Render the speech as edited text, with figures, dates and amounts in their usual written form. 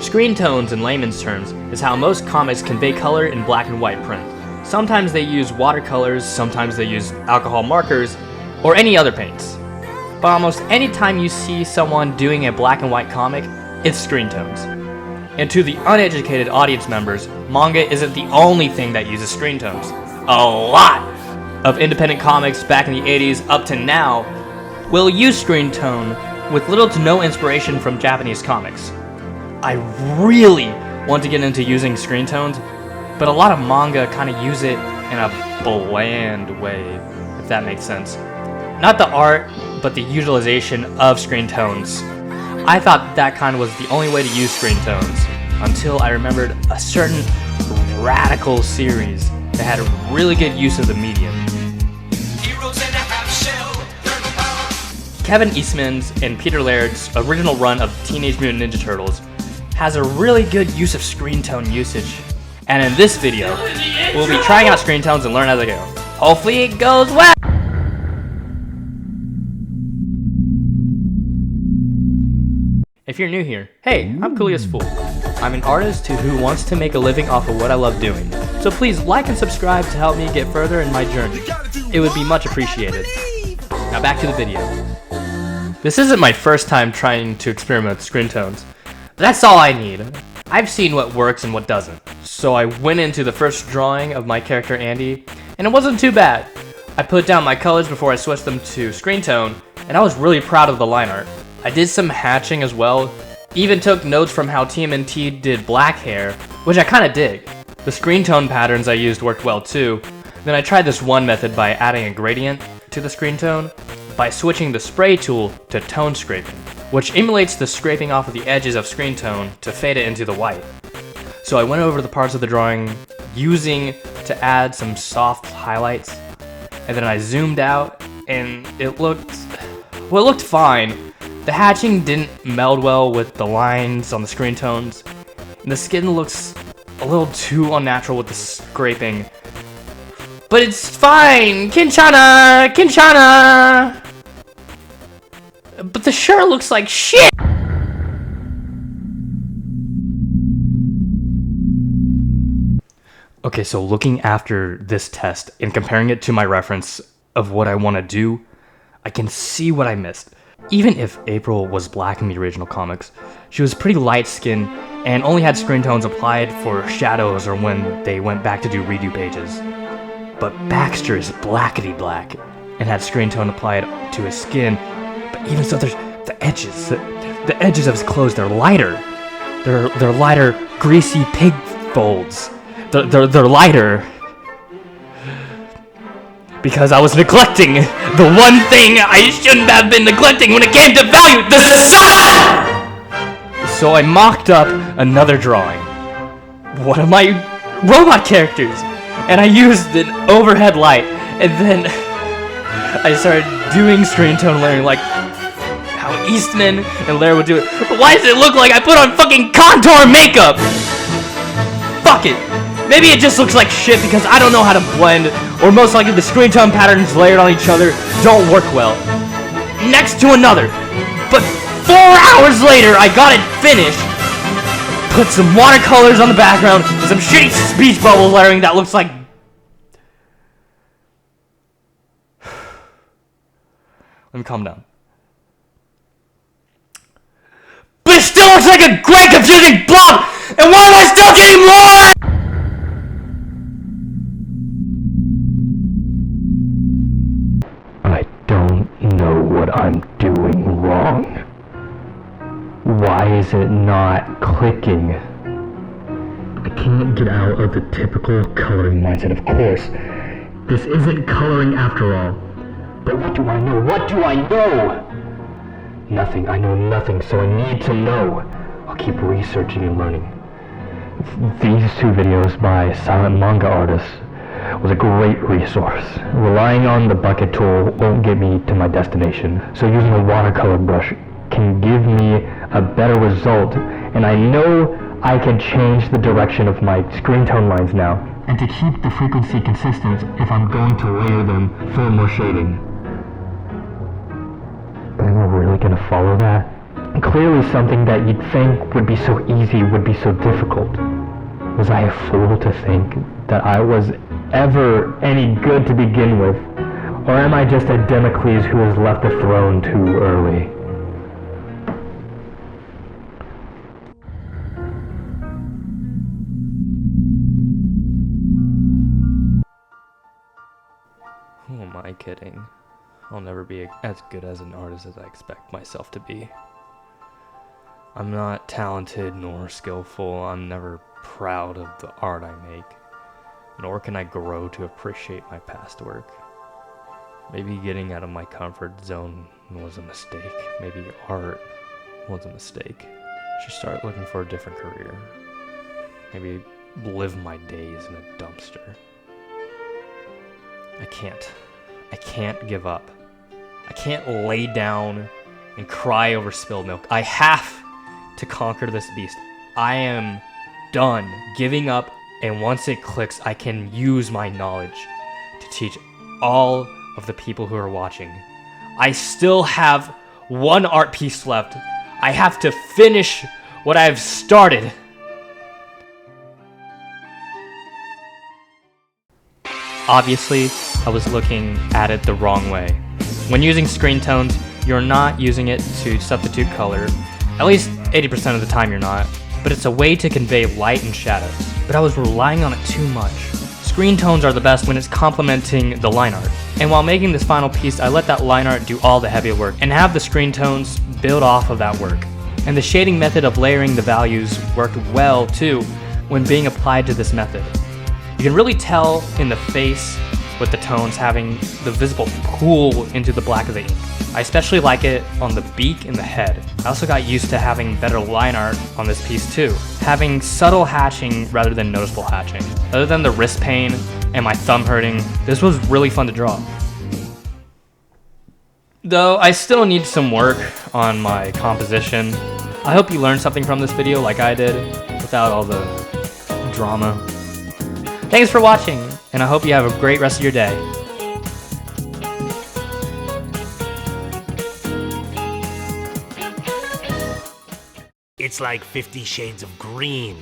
Screen tones, in layman's terms, is how most comics convey color in black and white print. Sometimes they use watercolors, sometimes they use alcohol markers, or any other paints. But almost any time you see someone doing a black and white comic, it's screen tones. And to the uneducated audience members, manga isn't the only thing that uses screen tones. A lot of independent comics back in the 80s up to now will use screen tone with little to no inspiration from Japanese comics. I really want to get into using screen tones, but a lot of manga kind of use it in a bland way, if that makes sense. Not the art, but the utilization of screen tones. I thought that kind of was the only way to use screen tones, until I remembered a certain radical series that had a really good use of the medium. Kevin Eastman's and Peter Laird's original run of Teenage Mutant Ninja Turtles has a really good use of screen tone usage. And in this video, we'll be trying out screen tones and learn as I go. Hopefully it goes well! If you're new here, hey, I'm Cooley as Fool. I'm an artist who wants to make a living off of what I love doing. So please like and subscribe to help me get further in my journey. It would be much appreciated. Now back to the video. This isn't my first time trying to experiment with screen tones. That's all I need. I've seen what works and what doesn't. So I went into the first drawing of my character Andy, and it wasn't too bad. I put down my colors before I switched them to screen tone, and I was really proud of the line art. I did some hatching as well, even took notes from how TMNT did black hair, which I kinda dig. The screen tone patterns I used worked well too. Then I tried this one method by adding a gradient to the screen tone by switching the spray tool to tone scraping, which emulates the scraping off of the edges of screen tone to fade it into the white. So I went over the parts of the drawing using to add some soft highlights, and then I zoomed out and it looked fine. The hatching didn't meld well with the lines on the screen tones, and the skin looks a little too unnatural with the scraping. But it's fine! Kinshana! Kinshana! But the shirt looks like shit! Okay, so looking after this test and comparing it to my reference of what I want to do, I can see what I missed. Even if April was black in the original comics, she was pretty light-skinned and only had screen tones applied for shadows or when they went back to do redo pages. But Baxter is blackety black and had screen tone applied to his skin, but even so there's the edges of his clothes, they're lighter. They're lighter, greasy pig folds. They're lighter. Because I was neglecting the one thing I shouldn't have been neglecting when it came to value, the sun! So I mocked up another drawing. One of my robot characters. And I used an overhead light. And then I started doing screen tone layering like how Eastman and Laird would do it. But why does it look like I put on fucking contour makeup? Fuck it. Maybe it just looks like shit because I don't know how to blend, or most likely the screen tone patterns layered on each other don't work well. Next to another. But 4 hours later, I got it finished. Put some watercolors on the background, some shitty speech bubble layering that looks like... Let me calm down. But it still looks like a great confusing blob! And why am I still getting more? I don't know what I'm doing wrong. Why is it not clicking? I can't get out of the typical coloring mindset, of course. This isn't coloring after all. But what do I know? What do I know? Nothing. I know nothing, so I need to know. I'll keep researching and learning. These 2 videos by silent manga artists was a great resource. Relying on the bucket tool won't get me to my destination, so using a watercolor brush can give me a better result, and I know I can change the direction of my screen tone lines now, and to keep the frequency consistent if I'm going to layer them for more shading. But am I really gonna follow that? Clearly something that you'd think would be so easy would be so difficult. Was I a fool to think that I was ever any good to begin with? Or am I just a Damocles who has left the throne too early? Who am I kidding? I'll never be as good as an artist as I expect myself to be. I'm not talented nor skillful. I'm never proud of the art I make, nor can I grow to appreciate my past work. Maybe getting out of my comfort zone was a mistake. Maybe art was a mistake. I should start looking for a different career. Maybe live my days in a dumpster. I can't give up. I can't lay down and cry over spilled milk. I have to conquer this beast. I am done giving up, and once it clicks, I can use my knowledge to teach all of the people who are watching. I still have one art piece left. I have to finish what I've started. Obviously, I was looking at it the wrong way. When using screen tones, you're not using it to substitute color. At least 80% of the time you're not. But it's a way to convey light and shadows. But I was relying on it too much. Screen tones are the best when it's complementing the line art. And while making this final piece, I let that line art do all the heavy work and have the screen tones build off of that work. And the shading method of layering the values worked well too when being applied to this method. You can really tell in the face with the tones having the visible pool into the black of the ink. I especially like it on the beak and the head. I also got used to having better line art on this piece too, having subtle hatching rather than noticeable hatching. Other than the wrist pain and my thumb hurting, this was really fun to draw. Though I still need some work on my composition. I hope you learned something from this video like I did, without all the drama. Thanks for watching, and I hope you have a great rest of your day. It's like 50 Shades of Green.